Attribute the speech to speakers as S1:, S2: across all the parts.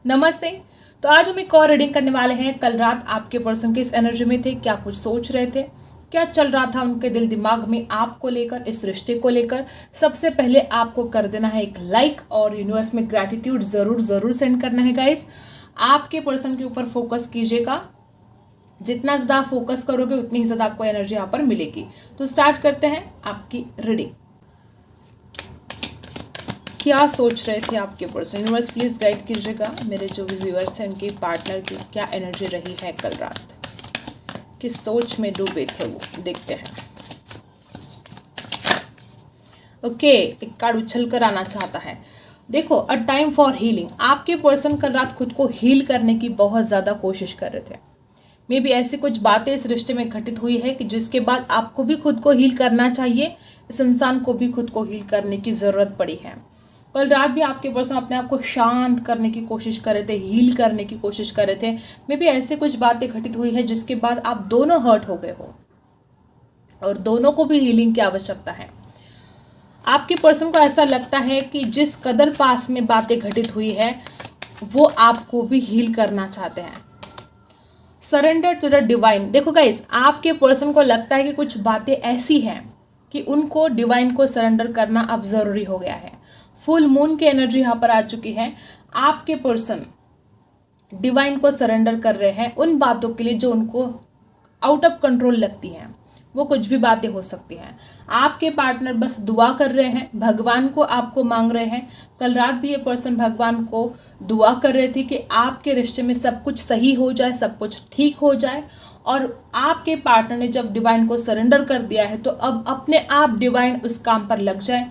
S1: नमस्ते। तो आज हम एक और रीडिंग करने वाले हैं। कल रात आपके पर्सन किस एनर्जी में थे, क्या कुछ सोच रहे थे, क्या चल रहा था उनके दिल दिमाग में आपको लेकर, इस रिश्ते को लेकर। सबसे पहले आपको कर देना है एक लाइक और यूनिवर्स में ग्रैटिट्यूड जरूर जरूर सेंड करना है गाइस। आपके पर्सन के ऊपर फोकस कीजिएगा, जितना ज़्यादा फोकस करोगे उतनी ही ज़्यादा आपको एनर्जी यहाँ पर मिलेगी। तो स्टार्ट करते हैं आपकी रीडिंग। क्या सोच रहे थे आपके पर्सन, यूनिवर्स प्लीज गाइड कीजिएगा। मेरे जो भी व्यूअर्स हैं उनकी पार्टनर की क्या एनर्जी रही है कल रात, किस सोच में डूबे थे वो, देखते हैं। ओके, एक कार्ड उछल कर आना चाहता है। देखो, अ टाइम फॉर हीलिंग। आपके पर्सन कल रात खुद को हील करने की बहुत ज़्यादा कोशिश कर रहे थे। मे बी ऐसी कुछ बातें इस रिश्ते में घटित हुई है कि जिसके बाद आपको भी खुद को हील करना चाहिए, इस इंसान को भी खुद को हील करने की ज़रूरत पड़ी है। कल रात भी आपके पर्सन अपने आप को शांत करने की कोशिश कर रहे थे, हील करने की कोशिश कर रहे थे। मे बी ऐसे कुछ बातें घटित हुई है जिसके बाद आप दोनों हर्ट हो गए हो और दोनों को भी हीलिंग की आवश्यकता है। आपके पर्सन को ऐसा लगता है कि जिस कदर पास में बातें घटित हुई है वो आपको भी हील करना चाहते हैं। Surrender to the divine. देखो गाइस, आपके पर्सन को लगता है कि कुछ बातें ऐसी हैं कि उनको डिवाइन को सरेंडर करना अब जरूरी हो गया है। फुल मून की एनर्जी यहाँ पर आ चुकी है। आपके पर्सन डिवाइन को सरेंडर कर रहे हैं उन बातों के लिए जो उनको आउट ऑफ कंट्रोल लगती हैं। वो कुछ भी बातें हो सकती हैं। आपके पार्टनर बस दुआ कर रहे हैं, भगवान को आपको मांग रहे हैं। कल रात भी ये पर्सन भगवान को दुआ कर रहे थे कि आपके रिश्ते में सब कुछ सही हो जाए, सब कुछ ठीक हो जाए। और आपके पार्टनर ने जब डिवाइन को सरेंडर कर दिया है तो अब अपने आप डिवाइन उस काम पर लग जाए।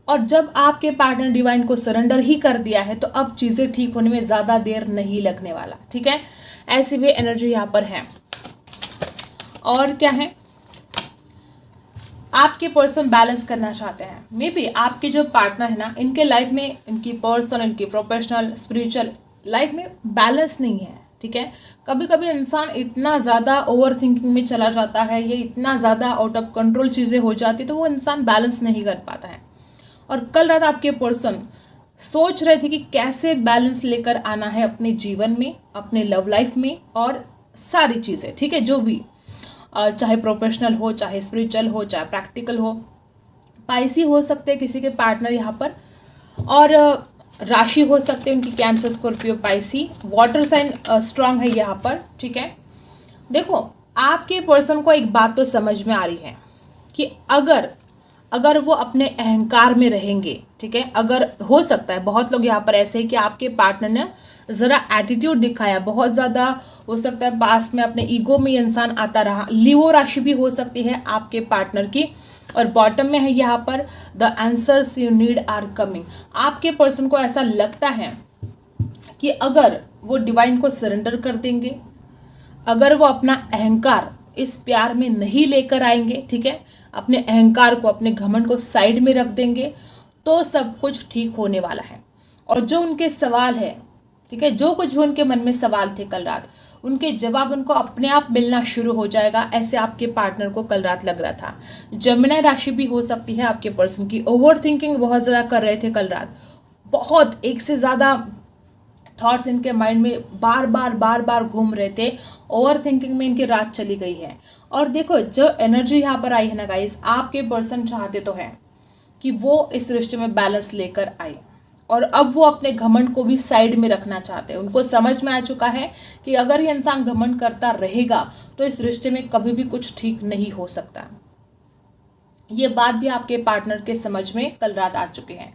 S1: और जब आपके पार्टनर डिवाइन को सरेंडर ही कर दिया है तो अब चीज़ें ठीक होने में ज़्यादा देर नहीं लगने वाला। ठीक है, ऐसी भी एनर्जी यहाँ पर है। और क्या है, आपके पर्सन बैलेंस करना चाहते हैं। मे बी आपके जो पार्टनर है ना, इनके लाइफ में, इनकी पर्सनल, इनकी प्रोफेशनल, स्पिरिचुअल लाइफ में बैलेंस नहीं है। ठीक है, कभी कभी इंसान इतना ज़्यादा ओवर थिंकिंग में चला जाता है, ये इतना ज़्यादा आउट ऑफ कंट्रोल चीज़ें हो जाती तो वो इंसान बैलेंस नहीं कर पाता है। और कल रात आपके पर्सन सोच रहे थे कि कैसे बैलेंस लेकर आना है अपने जीवन में, अपने लव लाइफ में और सारी चीज़ें। ठीक है, जो भी, चाहे प्रोफेशनल हो, चाहे स्पिरिचुअल हो, चाहे प्रैक्टिकल हो। पाइसी हो सकते हैं किसी के पार्टनर यहाँ पर, और राशि हो सकते हैं उनकी Cancer, Scorpio, Pisces. Water sign strong है यहाँ पर। ठीक है, देखो, आपके पर्सन को एक बात तो समझ में आ रही है कि अगर वो अपने अहंकार में रहेंगे, ठीक है, अगर हो सकता है बहुत लोग यहाँ पर ऐसे हैं कि आपके पार्टनर ने ज़रा एटीट्यूड दिखाया, बहुत ज़्यादा हो सकता है पास्ट में अपने ईगो में इंसान आता रहा। लियो राशि भी हो सकती है आपके पार्टनर की। और बॉटम में है यहाँ पर, the answers you need are coming. आपके पर्सन को ऐसा लगता है कि अगर वो डिवाइन को सरेंडर कर देंगे, अगर वो अपना अहंकार इस प्यार में नहीं लेकर आएंगे, ठीक है, अपने अहंकार को, अपने घमंड को साइड में रख देंगे, तो सब कुछ ठीक होने वाला है। और जो उनके सवाल है, ठीक है, जो कुछ भी उनके मन में सवाल थे कल रात, उनके जवाब उनको अपने आप मिलना शुरू हो जाएगा। ऐसे आपके पार्टनर को कल रात लग रहा था। जमिनी राशि भी हो सकती है आपके पर्सन की। ओवर थिंकिंग बहुत ज़्यादा कर रहे थे कल रात, बहुत, एक से ज़्यादा थॉट्स इनके माइंड में बार बार घूम रहे थे। ओवर थिंकिंग में इनकी रात चली गई है। और देखो, जो एनर्जी यहाँ पर आई है ना गाइस, आपके पर्सन चाहते तो हैं कि वो इस रिश्ते में बैलेंस लेकर आए, और अब वो अपने घमंड को भी साइड में रखना चाहते हैं। उनको समझ में आ चुका है कि अगर ये इंसान घमंड करता रहेगा तो इस रिश्ते में कभी भी कुछ ठीक नहीं हो सकता। ये बात भी आपके पार्टनर के समझ में कल रात आ चुकी है।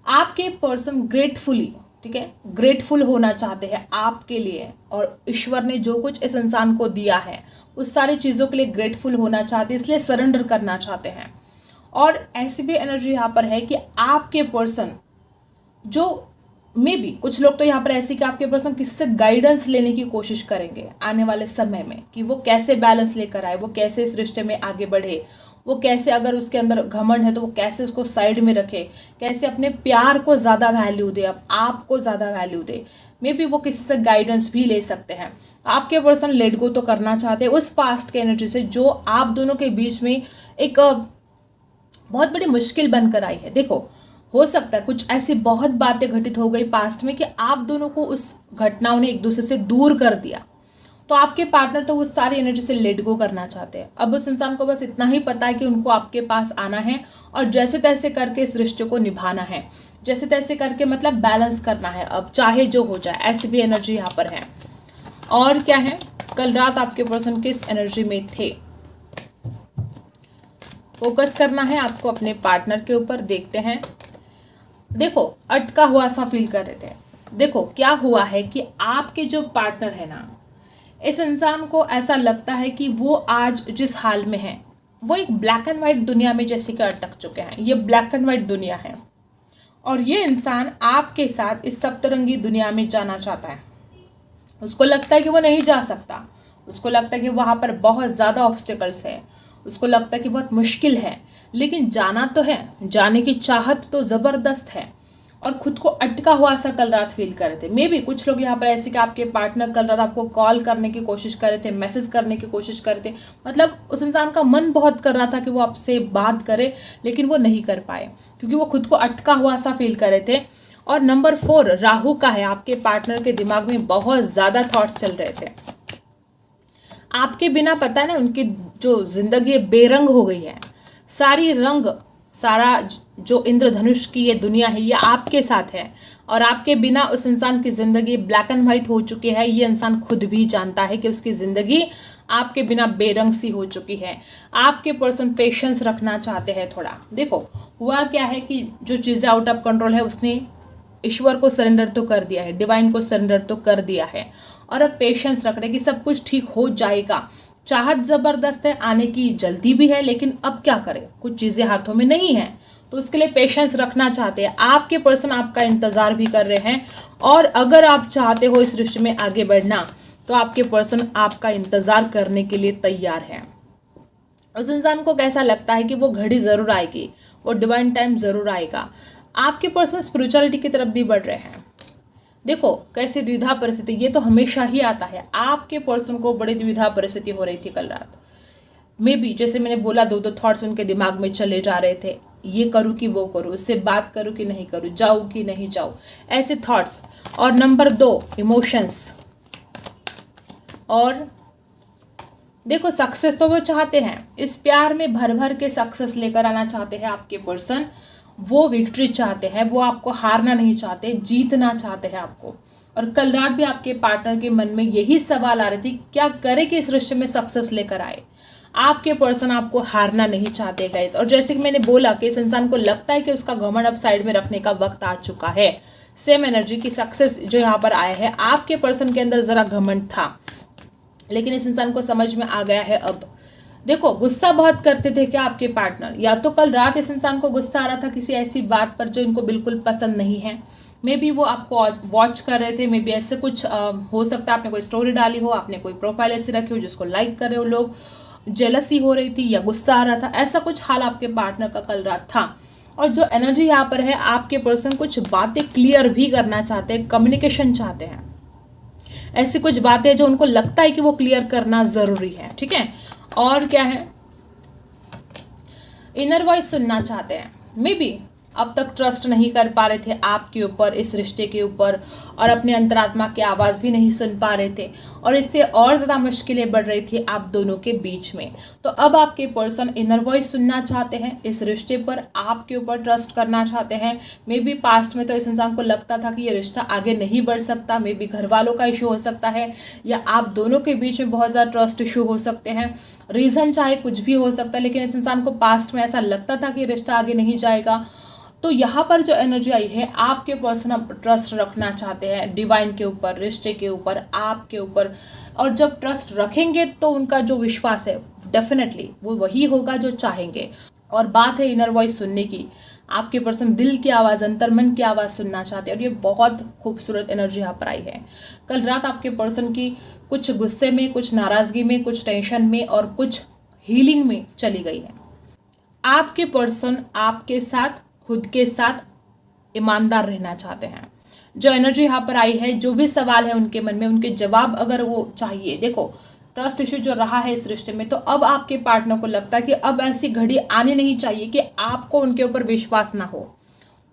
S1: आपके पर्सन ग्रेटफुली, ठीक है, ग्रेटफुल होना चाहते हैं आपके लिए, और ईश्वर ने जो कुछ इस इंसान को दिया है उस सारी चीज़ों के लिए ग्रेटफुल होना चाहते हैं, इसलिए सरेंडर करना चाहते हैं। और ऐसी भी एनर्जी यहाँ पर है कि आपके पर्सन, जो मे बी कुछ लोग तो यहाँ पर ऐसी कि आपके पर्सन किससे गाइडेंस लेने की कोशिश करेंगे आने वाले समय में, कि वो कैसे बैलेंस लेकर आए, वो कैसे इस रिश्ते में आगे बढ़े, वो कैसे, अगर उसके अंदर घमंड है तो वो कैसे उसको साइड में रखे, कैसे अपने प्यार को ज़्यादा वैल्यू दे, अब आपको ज़्यादा वैल्यू दे। मे बी वो किसी से गाइडेंस भी ले सकते हैं। आपके पर्सन लेट गो तो करना चाहते हैं उस पास्ट के एनर्जी से जो आप दोनों के बीच में एक बहुत बड़ी मुश्किल बनकर आई है। देखो, हो सकता है कुछ ऐसी बहुत बातें घटित हो गई पास्ट में कि आप दोनों को उस घटनाओं ने एक दूसरे से दूर कर दिया। तो आपके पार्टनर तो उस सारी एनर्जी से लेट गो करना चाहते हैं। अब उस इंसान को बस इतना ही पता है कि उनको आपके पास आना है और जैसे तैसे करके इस रिश्ते को निभाना है, जैसे तैसे करके मतलब बैलेंस करना है, अब चाहे जो हो जाए। ऐसी भी एनर्जी यहाँ पर है। और क्या है, कल रात आपके पर्सन किस एनर्जी में थे, फोकस करना है आपको अपने पार्टनर के ऊपर। देखते हैं। देखो, अटका हुआ सा फील कर रहे थे। देखो क्या हुआ है कि आपके जो पार्टनर है ना, इस इंसान को ऐसा लगता है कि वो आज जिस हाल में है वो एक ब्लैक एंड वाइट दुनिया में जैसे कि अटक चुके हैं। ये ब्लैक एंड वाइट दुनिया है और ये इंसान आपके साथ इस सप्तरंगी दुनिया में जाना चाहता है। उसको लगता है कि वो नहीं जा सकता, उसको लगता है कि वहाँ पर बहुत ज़्यादा ऑब्स्टिकल्स है, उसको लगता है कि बहुत मुश्किल है, लेकिन जाना तो है, जाने की चाहत तो ज़बरदस्त है और खुद को अटका हुआ सा कल रात फील कर रहे थे। मे बी कुछ लोग यहाँ पर ऐसे कि आपके पार्टनर कल रात आपको कॉल करने की कोशिश कर रहे थे, मैसेज करने की कोशिश कर रहे थे, मतलब उस इंसान का मन बहुत कर रहा था कि वो आपसे बात करे, लेकिन वो नहीं कर पाए क्योंकि वो खुद को अटका हुआ सा फील कर रहे थे। और नंबर 4 राहु का है। आपके पार्टनर के दिमाग में बहुत ज़्यादा थॉट्स चल रहे थे। आपके बिना पता है ना, उनकी जो जिंदगी बेरंग हो गई है। सारी रंग, सारा जो इंद्रधनुष की ये दुनिया है ये आपके साथ है और आपके बिना उस इंसान की ज़िंदगी ब्लैक एंड वाइट हो चुकी है। ये इंसान खुद भी जानता है कि उसकी ज़िंदगी आपके बिना बेरंग सी हो चुकी है। आपके पर्सन पेशेंस रखना चाहते हैं थोड़ा। देखो हुआ क्या है कि जो चीज़ें आउट ऑफ कंट्रोल है उसने ईश्वर को सरेंडर तो कर दिया है, डिवाइन को सरेंडर तो कर दिया है और अब पेशेंस रख रहे हैं कि सब कुछ ठीक हो जाएगा। चाहत ज़बरदस्त है, आने की जल्दी भी है, लेकिन अब क्या करें, कुछ चीज़ें हाथों में नहीं है, तो उसके लिए पेशेंस रखना चाहते हैं। आपके पर्सन आपका इंतज़ार भी कर रहे हैं और अगर आप चाहते हो इस रिश्ते में आगे बढ़ना तो आपके पर्सन आपका इंतज़ार करने के लिए तैयार है। उस इंसान को कैसा लगता है कि वो घड़ी ज़रूर आएगी, वो डिवाइन टाइम ज़रूर आएगा। आपके पर्सन स्पिरिचुअलिटी की तरफ भी बढ़ रहे हैं। देखो कैसी द्विधा परिस्थिति, ये तो हमेशा ही आता है। आपके पर्सन को बड़ी द्विधा परिस्थिति हो रही थी कल रात। मे बी जैसे मैंने बोला, दो थॉट्स उनके दिमाग में चले जा रहे थे, ये करूँ कि वो करूँ, इससे बात करूँ कि नहीं करूँ, जाऊँ कि नहीं जाऊँ, ऐसे थॉट्स। और नंबर 2 इमोशंस। और देखो सक्सेस तो वो चाहते हैं, इस प्यार में भर भर के सक्सेस लेकर आना चाहते हैं आपके पर्सन। वो विक्ट्री चाहते हैं, वो आपको हारना नहीं चाहते, जीतना चाहते हैं आपको। और कल रात भी आपके पार्टनर के मन में यही सवाल आ रहे थे, क्या करे कि इस रिश्ते में सक्सेस लेकर आए। आपके पर्सन आपको हारना नहीं चाहते गाइस। और जैसे कि मैंने बोला कि इस इंसान को लगता है कि उसका घमंड अब साइड में रखने का वक्त आ चुका है। सेम एनर्जी की सक्सेस जो यहाँ पर आया है, आपके पर्सन के अंदर जरा घमंड था, लेकिन इस इंसान को समझ में आ गया है अब। देखो गुस्सा बहुत करते थे क्या आपके पार्टनर, या तो कल रात इस इंसान को गुस्सा आ रहा था किसी ऐसी बात पर जो इनको बिल्कुल पसंद नहीं है। मे बी वो आपको वॉच कर रहे थे, मे बी ऐसे कुछ हो सकता है। आपने कोई स्टोरी डाली हो, आपने कोई प्रोफाइल ऐसी रखी हो जिसको लाइक कर रहे हो लोग, जेलसी हो रही थी या गुस्सा आ रहा था, ऐसा कुछ हाल आपके पार्टनर का कल रात था। और जो एनर्जी यहाँ पर है, आपके पर्सन कुछ बातें क्लियर भी करना चाहते हैं, कम्युनिकेशन चाहते हैं। ऐसी कुछ बातें जो उनको लगता है कि वो क्लियर करना ज़रूरी है, ठीक है। और क्या है, इनर वॉइस सुनना चाहते हैं। मे बी अब तक ट्रस्ट नहीं कर पा रहे थे आपके ऊपर, इस रिश्ते के ऊपर, और अपने अंतरात्मा की आवाज़ भी नहीं सुन पा रहे थे और इससे और ज़्यादा मुश्किलें बढ़ रही थी आप दोनों के बीच में। तो अब आपके पर्सन इनर वॉइस सुनना चाहते हैं, इस रिश्ते पर आपके ऊपर ट्रस्ट करना चाहते हैं। मे बी पास्ट में तो इस इंसान को लगता था कि ये रिश्ता आगे नहीं बढ़ सकता, मे बी घर वालों का इशू हो सकता है या आप दोनों के बीच में बहुत ज़्यादा ट्रस्ट इशू हो सकते हैं। रीज़न चाहे कुछ भी हो सकता है, लेकिन इस इंसान को पास्ट में ऐसा लगता था कि रिश्ता आगे नहीं जाएगा। तो यहाँ पर जो एनर्जी आई है, आपके पर्सन अब ट्रस्ट रखना चाहते हैं डिवाइन के ऊपर, रिश्ते के ऊपर, आपके ऊपर। और जब ट्रस्ट रखेंगे तो उनका जो विश्वास है डेफिनेटली वो वही होगा जो चाहेंगे। और बात है इनर वॉइस सुनने की, आपके पर्सन दिल की आवाज़, अंतर्मन की आवाज़ सुनना चाहते हैं और ये बहुत खूबसूरत एनर्जी यहाँ पर आई है। कल रात आपके पर्सन की कुछ गुस्से में, कुछ नाराज़गी में, कुछ टेंशन में और कुछ हीलिंग में चली गई है। आपके पर्सन आपके साथ, खुद के साथ ईमानदार रहना चाहते हैं। जो एनर्जी यहाँ पर आई है, जो भी सवाल है उनके मन में, उनके जवाब अगर वो चाहिए। देखो ट्रस्ट इश्यू जो रहा है इस रिश्ते में, तो अब आपके पार्टनर को लगता है कि अब ऐसी घड़ी आनी नहीं चाहिए कि आपको उनके ऊपर विश्वास ना हो।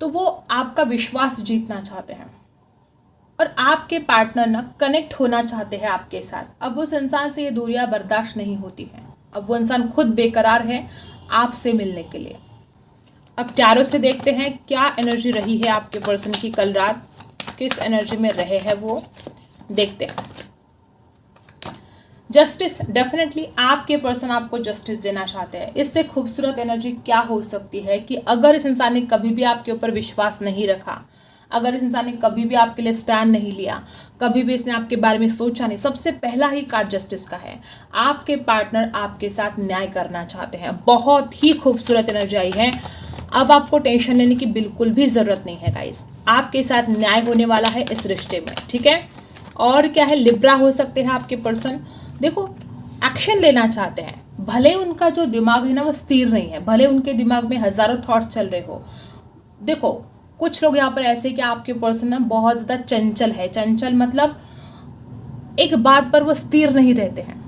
S1: तो वो आपका विश्वास जीतना चाहते हैं और आपके पार्टनर ना कनेक्ट होना चाहते हैं आपके साथ। अब उस इंसान से ये दूरियां बर्दाश्त नहीं होती हैं। अब वो इंसान खुद बेकरार है आपसे मिलने के लिए। अब टैरो से देखते हैं क्या एनर्जी रही है आपके पर्सन की कल रात, किस एनर्जी में रहे हैं वो, देखते हैं। जस्टिस, डेफिनेटली आपके पर्सन आपको जस्टिस देना चाहते हैं। इससे खूबसूरत एनर्जी क्या हो सकती है कि अगर इस इंसान ने कभी भी आपके ऊपर विश्वास नहीं रखा, अगर इस इंसान ने कभी भी आपके लिए स्टैंड नहीं लिया, कभी भी इसने आपके बारे में सोचा नहीं, सबसे पहला ही कार्ड जस्टिस का है। आपके पार्टनर आपके साथ न्याय करना चाहते हैं। बहुत ही खूबसूरत एनर्जी आई है। अब आपको टेंशन लेने की बिल्कुल भी ज़रूरत नहीं है गाइस, आपके साथ न्याय होने वाला है इस रिश्ते में, ठीक है। और क्या है, लिब्रा हो सकते हैं आपके पर्सन। देखो, एक्शन लेना चाहते हैं, भले उनका जो दिमाग है ना वो स्थिर नहीं है, भले उनके दिमाग में हज़ारों थॉट्स चल रहे हो। देखो, कुछ लोग यहाँ पर ऐसे कि आपके पर्सन ना बहुत ज़्यादा चंचल है। चंचल मतलब एक बात पर वो स्थिर नहीं रहते हैं,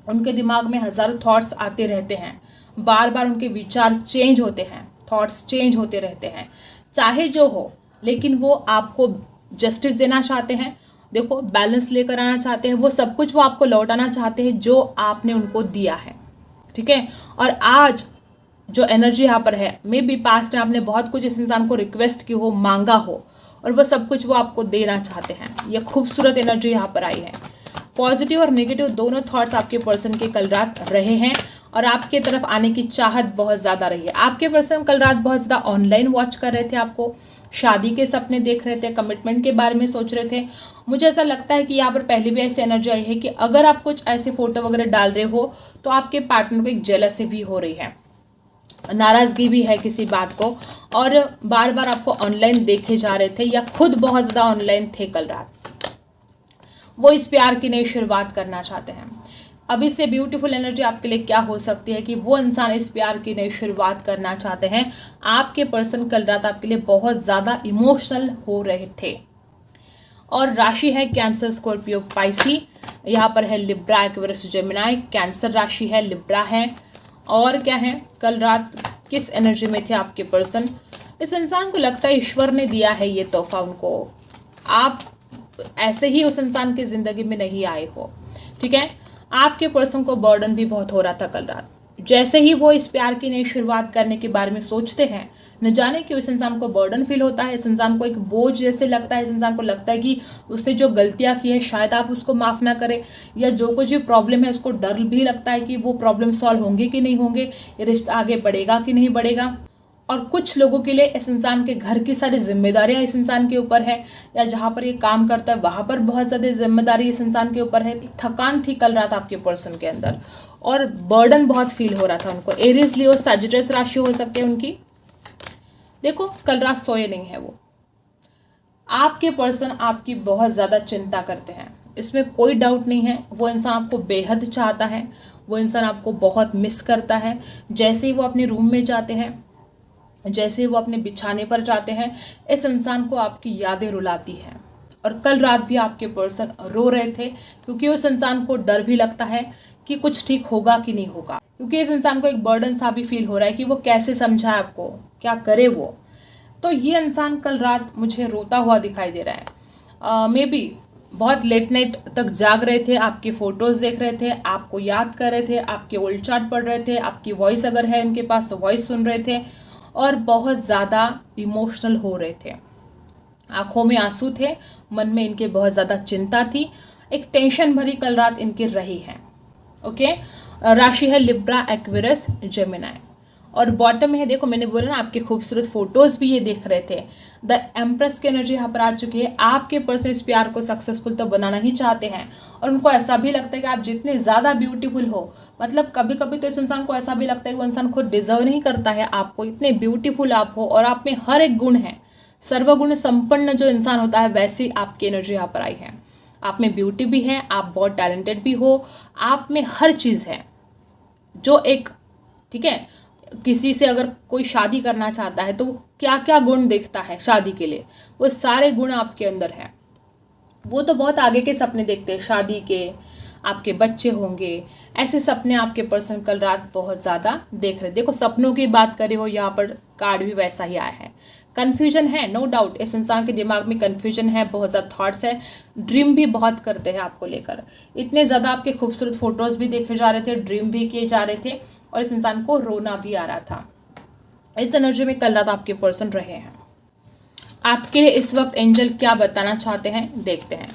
S1: उनके दिमाग में हज़ारों थॉट्स आते रहते हैं, बार बार उनके विचार चेंज होते हैं, थॉट्स चेंज होते रहते हैं। चाहे जो हो, लेकिन वो आपको जस्टिस देना चाहते हैं। देखो, बैलेंस लेकर आना चाहते हैं, वो सब कुछ वो आपको लौटाना चाहते हैं जो आपने उनको दिया है, ठीक है। और आज जो एनर्जी यहाँ पर है, मे बी पास्ट में आपने बहुत कुछ इस इंसान को रिक्वेस्ट की हो, मांगा हो, और वो सब कुछ वो आपको देना चाहते हैं। ये खूबसूरत एनर्जी यहाँ पर आई है। पॉजिटिव और नेगेटिव दोनों थॉट्स आपके पर्सन के कल रात रहे हैं और आपके तरफ आने की चाहत बहुत ज़्यादा रही है। आपके पर्सन कल रात बहुत ज़्यादा ऑनलाइन वॉच कर रहे थे, आपको शादी के सपने देख रहे थे, कमिटमेंट के बारे में सोच रहे थे। मुझे ऐसा लगता है कि यहाँ पर पहले भी ऐसी एनर्जी आई है कि अगर आप कुछ ऐसे फोटो वगैरह डाल रहे हो तो आपके पार्टनर को एक जेलसी भी हो रही है, नाराज़गी भी है किसी बात को, और बार बार आपको ऑनलाइन देखे जा रहे थे या खुद बहुत ज़्यादा ऑनलाइन थे कल रात। वो इस प्यार की नई शुरुआत करना चाहते हैं। अभी से ब्यूटीफुल एनर्जी आपके लिए क्या हो सकती है कि वो इंसान इस प्यार की नई शुरुआत करना चाहते हैं। आपके पर्सन कल रात आपके लिए बहुत ज़्यादा इमोशनल हो रहे थे। और राशि है कैंसर, स्कॉर्पियो, पाइसी। यहाँ पर है लिब्रा, एक्वेरियस, जेमिनी। कैंसर राशि है, लिब्रा है। और क्या है, कल रात किस एनर्जी में थे आपके पर्सन। इस इंसान को लगता है ईश्वर ने दिया है ये तोहफा उनको, आप ऐसे ही उस इंसान की ज़िंदगी में नहीं आए हो, ठीक है। आपके पर्सन को बर्डन भी बहुत हो रहा था कल रात। जैसे ही वो इस प्यार की नई शुरुआत करने के बारे में सोचते हैं, न जाने क्यों इस इंसान को बर्डन फील होता है, इस इंसान को एक बोझ जैसे लगता है। इस इंसान को लगता है कि उससे जो गलतियां की है शायद आप उसको माफ़ ना करें, या जो कुछ भी प्रॉब्लम है उसको डर भी लगता है कि वो प्रॉब्लम सॉल्व होंगे कि नहीं होंगे, ये रिश्ता आगे बढ़ेगा कि नहीं बढ़ेगा। और कुछ लोगों के लिए इस इंसान के घर की सारी जिम्मेदारियां इस इंसान के ऊपर है, या जहाँ पर ये काम करता है वहाँ पर बहुत ज़्यादा जिम्मेदारी इस इंसान के ऊपर है। थकान थी कल रात आपके पर्सन के अंदर और बर्डन बहुत फील हो रहा था उनको। एरीज, लियो, सैजिटस राशि हो सकते हैं उनकी। देखो, कल रात सोए नहीं है वो। आपके पर्सन आपकी बहुत ज़्यादा चिंता करते हैं, इसमें कोई डाउट नहीं है। वो इंसान आपको बेहद चाहता है, वो इंसान आपको बहुत मिस करता है। जैसे ही वो अपने रूम में जाते हैं, जैसे वो अपने बिछाने पर जाते हैं, इस इंसान को आपकी यादें रुलाती हैं। और कल रात भी आपके पर्सन रो रहे थे क्योंकि उस इंसान को डर भी लगता है कि कुछ ठीक होगा कि नहीं होगा, क्योंकि इस इंसान को एक बर्डन सा भी फील हो रहा है कि वो कैसे समझाए आपको, क्या करे वो। तो ये इंसान कल रात मुझे रोता हुआ दिखाई दे रहा है। मे बी बहुत लेट नाइट तक जाग रहे थे, आपकी फ़ोटोज़ देख रहे थे, आपको याद कर रहे थे, आपके ओल्ड चार्ट पढ़ रहे थे, आपकी वॉइस अगर है उनके पास तो वॉइस सुन रहे थे, और बहुत ज़्यादा इमोशनल हो रहे थे। आंखों में आंसू थे, मन में इनके बहुत ज़्यादा चिंता थी, एक टेंशन भरी कल रात इनकी रही है। ओके, राशि है लिब्रा, एक्वेरियस, जेमिनी। और बॉटम में है, देखो मैंने बोला ना आपके खूबसूरत फोटोज़ भी ये देख रहे थे। द एम्प्रेस की एनर्जी यहाँ पर आ चुकी है। आपके पर्सन इस प्यार को सक्सेसफुल तो बनाना ही चाहते हैं, और उनको ऐसा भी लगता है कि आप जितने ज़्यादा ब्यूटीफुल हो, मतलब कभी कभी तो इस इंसान को ऐसा भी लगता है कि वो इंसान खुद डिजर्व नहीं करता है आपको, इतने ब्यूटीफुल आप हो और आप में हर एक गुण है। सर्वगुण संपन्न जो इंसान होता है वैसी आपकी एनर्जी यहाँ पर आई है। आप में ब्यूटी भी है, आप बहुत टैलेंटेड भी हो, आप में हर चीज़ है जो एक, ठीक है, किसी से अगर कोई शादी करना चाहता है तो क्या क्या गुण देखता है शादी के लिए, वो सारे गुण आपके अंदर हैं। वो तो बहुत आगे के सपने देखते हैं, शादी के, आपके बच्चे होंगे, ऐसे सपने आपके पर्सन कल रात बहुत ज़्यादा देख रहे। देखो, सपनों की बात करें हो, यहाँ पर कार्ड भी वैसा ही आया है। कन्फ्यूजन है, नो डाउट इस इंसान के दिमाग में कन्फ्यूजन है, बहुत ज़्यादा थॉट्स है, ड्रीम भी बहुत करते हैं आपको लेकर। इतने ज़्यादा आपके खूबसूरत फोटोज़ भी देखे जा रहे थे, ड्रीम भी किए जा रहे थे, और इस इंसान को रोना भी आ रहा था। इस एनर्जी में कल रात आपके पर्सन रहे हैं। आपके लिए इस वक्त एंजल क्या बताना चाहते हैं, देखते हैं।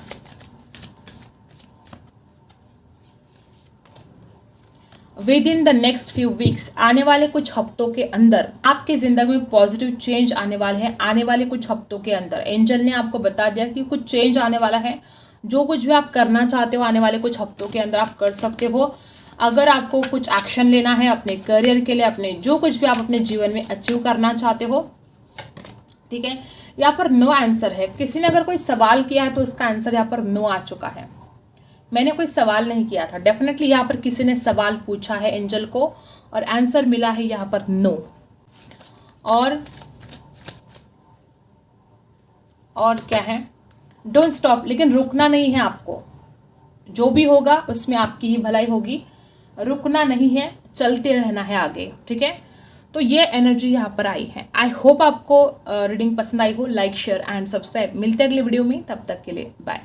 S1: With in the next few weeks, आने वाले कुछ हफ्तों के अंदर आपकी जिंदगी में पॉजिटिव चेंज आने वाले हैं। आने वाले कुछ हफ्तों के अंदर एंजल ने आपको बता दिया कि कुछ चेंज आने वाला है। जो कुछ भी आप करना चाहते हो आने वाले कुछ हफ्तों के अंदर आप कर सकते हो। अगर आपको कुछ एक्शन लेना है अपने करियर के लिए, अपने जो कुछ भी आप अपने जीवन में अचीव करना चाहते हो, ठीक है। यहाँ पर नो आंसर है। किसी ने अगर कोई सवाल किया है तो उसका आंसर यहाँ पर नो आ चुका है। मैंने कोई सवाल नहीं किया था, डेफिनेटली यहाँ पर किसी ने सवाल पूछा है एंजल को और आंसर मिला है यहाँ पर नो। और क्या है, डोंट स्टॉप, लेकिन रुकना नहीं है आपको। जो भी होगा उसमें आपकी ही भलाई होगी, रुकना नहीं है, चलते रहना है आगे, ठीक है। तो ये एनर्जी यहाँ पर आई है। आई होप आपको रीडिंग पसंद आई हो। Like share and subscribe. मिलते हैं अगले वीडियो में, तब तक के लिए बाय।